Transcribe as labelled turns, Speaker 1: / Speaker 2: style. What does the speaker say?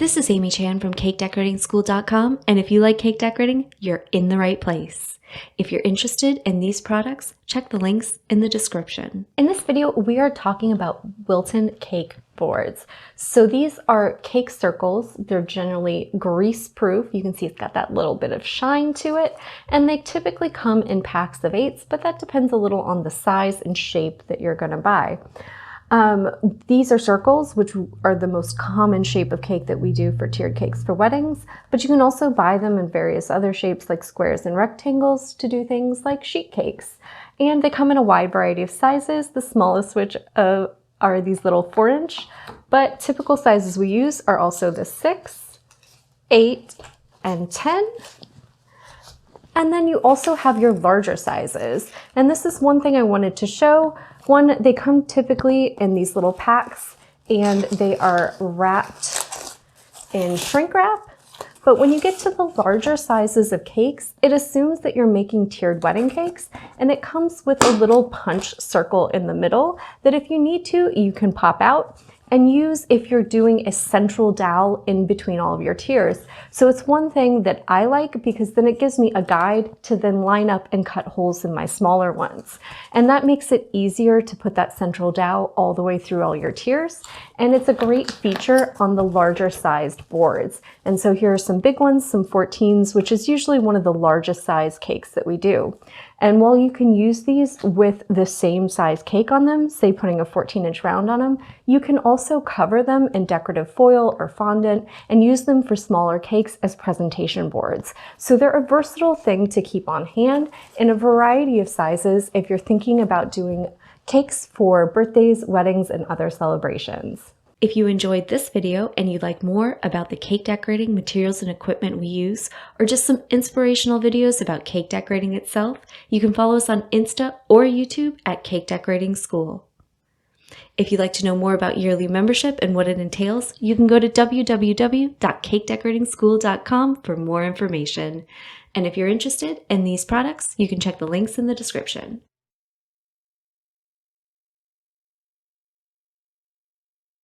Speaker 1: This is Amy Chan from CakeDecoratingSchool.com, and if you like cake decorating, you're in the right place. If you're interested in these products, check the links in the description. In this video, we are talking about Wilton cake boards. So these are cake circles. They're generally grease-proof. You can see it's got that little bit of shine to it, and they typically come in packs of 8s, but that depends a little on the size and shape that you're going to buy. These are circles, which are the most common shape of cake that we do for tiered cakes for weddings, but you can also buy them in various other shapes like squares and rectangles to do things like sheet cakes. And they come in a wide variety of sizes, the smallest which are these little 4-inch, but typical sizes we use are also the 6, 8, and 10. And then you also have your larger sizes. And this is one thing I wanted to show. One, they come typically in these little packs and they are wrapped in shrink wrap. But when you get to the larger sizes of cakes, it assumes that you're making tiered wedding cakes, and it comes with a little punch circle in the middle that if you need to, you can pop out and use if you're doing a central dowel in between all of your tiers. So it's one thing that I like because then it gives me a guide to then line up and cut holes in my smaller ones. And that makes it easier to put that central dowel all the way through all your tiers. And it's a great feature on the larger sized boards. And so here are some big ones, some 14s, which is usually one of the largest size cakes that we do. And while you can use these with the same size cake on them, say putting a 14-inch round on them, you can also cover them in decorative foil or fondant and use them for smaller cakes as presentation boards. So they're a versatile thing to keep on hand in a variety of sizes if you're thinking about doing cakes for birthdays, weddings, and other celebrations. If you enjoyed this video and you'd like more about the cake decorating materials and equipment we use, or just some inspirational videos about cake decorating itself, you can follow us on Insta or YouTube at Cake Decorating School. If you'd like to know more about yearly membership and what it entails, you can go to www.cakedecoratingschool.com for more information. And if you're interested in these products, you can check the links in the description.